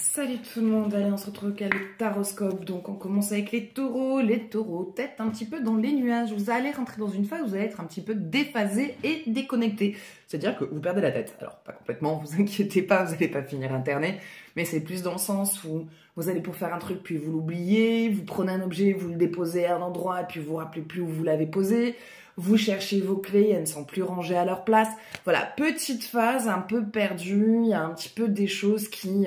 Salut tout le monde, allez on se retrouve avec le taroscope. Donc on commence avec les taureaux, tête un petit peu dans les nuages. Vous allez rentrer dans une phase où vous allez être un petit peu déphasé et déconnecté. C'est-à-dire que vous perdez la tête. Alors pas complètement, vous inquiétez pas, vous n'allez pas finir interné, mais c'est plus dans le sens où vous allez pour faire un truc puis vous l'oubliez, vous prenez un objet, vous le déposez à un endroit et puis vous vous rappelez plus où vous l'avez posé. Vous cherchez vos clés, elles ne sont plus rangées à leur place. Voilà, petite phase un peu perdue, il y a un petit peu des choses qui...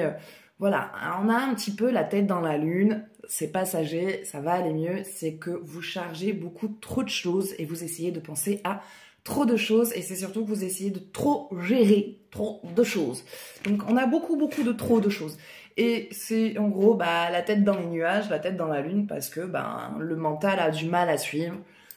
Voilà, on a un petit peu la tête dans la lune, c'est passager, ça va aller mieux, c'est que vous chargez beaucoup trop de choses et vous essayez de penser à trop de choses et c'est surtout que vous essayez de trop gérer trop de choses. Donc on a beaucoup de trop de choses. Et c'est en gros la tête dans les nuages, la tête dans la lune parce que le mental a du mal à suivre.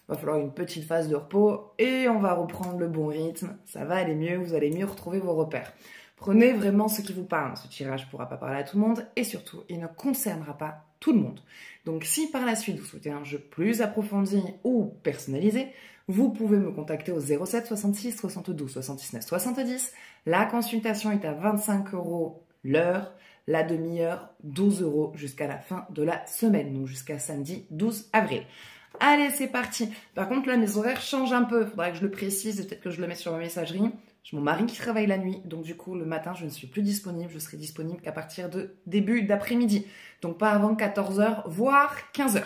Il va falloir une petite phase de repos et on va reprendre le bon rythme, ça va aller mieux, vous allez mieux retrouver vos repères. Prenez vraiment ce qui vous parle. Ce tirage ne pourra pas parler à tout le monde et surtout, il ne concernera pas tout le monde. Donc, si par la suite, vous souhaitez un jeu plus approfondi ou personnalisé, vous pouvez me contacter au 07 66 72 79 70. La consultation est à 25 € l'heure, la demi-heure 12 € jusqu'à la fin de la semaine, donc jusqu'à samedi 12 avril. Allez, c'est parti. Par contre, là, mes horaires changent un peu. Il faudra que je le précise, peut-être que je le mette sur ma messagerie. J'ai mon mari qui travaille la nuit, donc du coup, le matin, je ne suis plus disponible. Je serai disponible qu'à partir de début d'après-midi. Donc, pas avant 14 h, voire 15 h.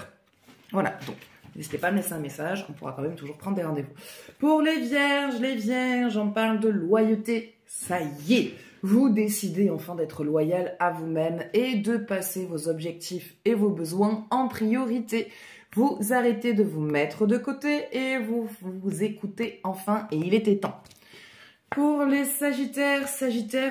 Voilà, donc, n'hésitez pas à me laisser un message. On pourra quand même toujours prendre des rendez-vous. Pour les vierges, on parle de loyauté. Ça y est, vous décidez enfin d'être loyal à vous-même et de passer vos objectifs et vos besoins en priorité. Vous arrêtez de vous mettre de côté et vous écoutez enfin et il était temps. Pour les sagittaires,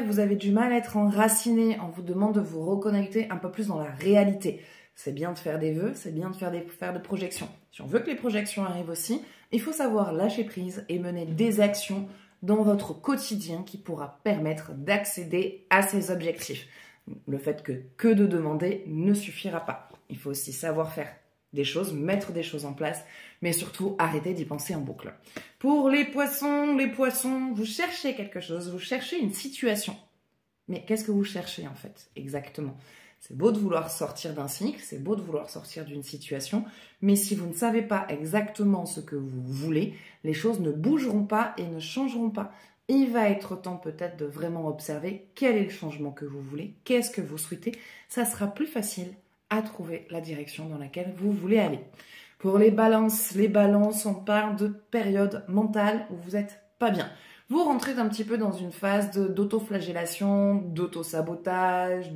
vous avez du mal à être enraciné. On vous demande de vous reconnecter un peu plus dans la réalité. C'est bien de faire des vœux, c'est bien de faire des projections. Si on veut que les projections arrivent aussi, il faut savoir lâcher prise et mener des actions dans votre quotidien qui pourra permettre d'accéder à ces objectifs. Le fait que de demander ne suffira pas. Il faut aussi savoir faire des choses, mettre des choses en place, mais surtout arrêter d'y penser en boucle. Pour les poissons, vous cherchez quelque chose, vous cherchez une situation. Mais qu'est-ce que vous cherchez en fait, exactement? C'est beau de vouloir sortir d'un cycle, c'est beau de vouloir sortir d'une situation, mais si vous ne savez pas exactement ce que vous voulez, les choses ne bougeront pas et ne changeront pas. Il va être temps peut-être de vraiment observer quel est le changement que vous voulez, qu'est-ce que vous souhaitez. Ça sera plus facile à trouver la direction dans laquelle vous voulez aller. Pour les balances, on parle de période mentale où vous n'êtes pas bien. Vous rentrez un petit peu dans une phase d'autoflagellation, d'auto-sabotage,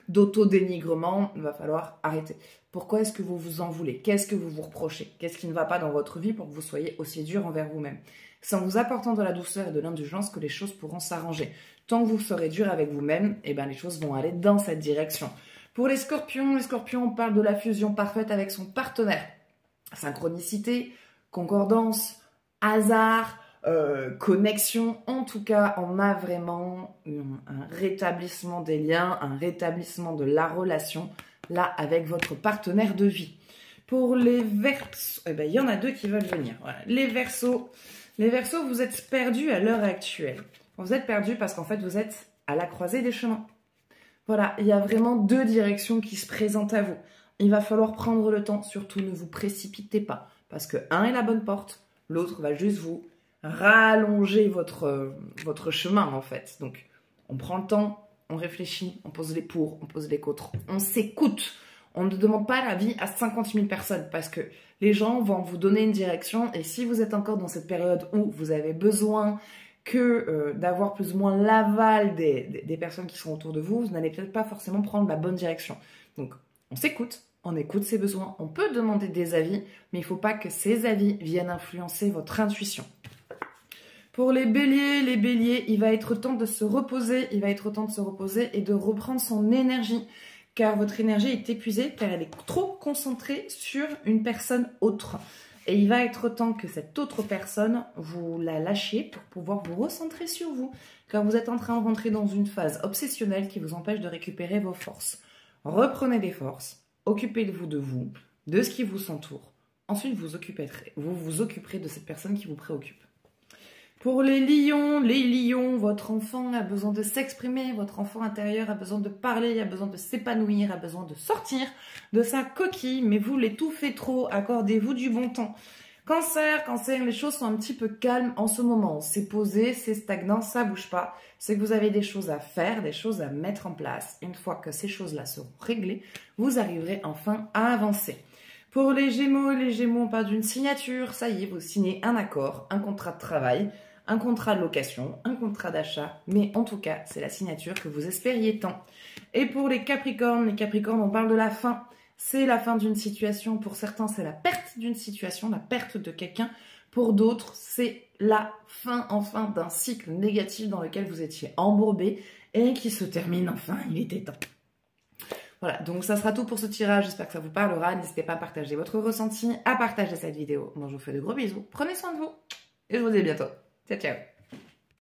d'auto-dénigrement. Il va falloir arrêter. Pourquoi est-ce que vous vous en voulez? Qu'est-ce que vous vous reprochez? Qu'est-ce qui ne va pas dans votre vie pour que vous soyez aussi dur envers vous-même? C'est en vous apportant de la douceur et de l'indulgence que les choses pourront s'arranger. Tant que vous serez dur avec vous-même, les choses vont aller dans cette direction. Pour les scorpions, on parle de la fusion parfaite avec son partenaire. Synchronicité, concordance, hasard, connexion. En tout cas, on a vraiment un rétablissement des liens, un rétablissement de la relation, là, avec votre partenaire de vie. Pour les Verseaux, il y en a deux qui veulent venir. Voilà. Les Verseaux, vous êtes perdus à l'heure actuelle. Vous êtes perdus parce qu'en fait, vous êtes à la croisée des chemins. Voilà, il y a vraiment deux directions qui se présentent à vous. Il va falloir prendre le temps, surtout ne vous précipitez pas. Parce que un est la bonne porte, l'autre va juste vous rallonger votre chemin en fait. Donc, on prend le temps, on réfléchit, on pose les pour, on pose les contre, on s'écoute. On ne demande pas l'avis à 50 000 personnes parce que les gens vont vous donner une direction et si vous êtes encore dans cette période où vous avez besoin d'avoir plus ou moins l'aval des personnes qui sont autour de vous, vous n'allez peut-être pas forcément prendre la bonne direction. Donc, on s'écoute, on écoute ses besoins, on peut demander des avis, mais il ne faut pas que ces avis viennent influencer votre intuition. Pour les béliers, il va être temps de se reposer, et de reprendre son énergie, car votre énergie est épuisée, car elle est trop concentrée sur une personne autre. Et il va être temps que cette autre personne, vous la lâchiez pour pouvoir vous recentrer sur vous. Car vous êtes en train de rentrer dans une phase obsessionnelle qui vous empêche de récupérer vos forces. Reprenez des forces, occupez-vous de vous, de ce qui vous entoure. Ensuite, vous vous occuperez de cette personne qui vous préoccupe. Pour les lions, votre enfant a besoin de s'exprimer, votre enfant intérieur a besoin de parler, a besoin de s'épanouir, a besoin de sortir de sa coquille, mais vous l'étouffez trop, accordez-vous du bon temps. Cancer, les choses sont un petit peu calmes en ce moment. C'est posé, c'est stagnant, ça bouge pas. C'est que vous avez des choses à faire, des choses à mettre en place. Une fois que ces choses-là seront réglées, vous arriverez enfin à avancer. Pour les Gémeaux, on parle d'une signature. Ça y est, vous signez un accord, un contrat de travail, un contrat de location, un contrat d'achat. Mais en tout cas, c'est la signature que vous espériez tant. Et pour les Capricornes, on parle de la fin. C'est la fin d'une situation. Pour certains, c'est la perte d'une situation, la perte de quelqu'un. Pour d'autres, c'est la fin, enfin, d'un cycle négatif dans lequel vous étiez embourbé et qui se termine enfin. Il était temps. Voilà, donc ça sera tout pour ce tirage. J'espère que ça vous parlera. N'hésitez pas à partager votre ressenti, à partager cette vidéo. Moi, je vous fais de gros bisous. Prenez soin de vous et je vous dis à bientôt. Ciao, ciao.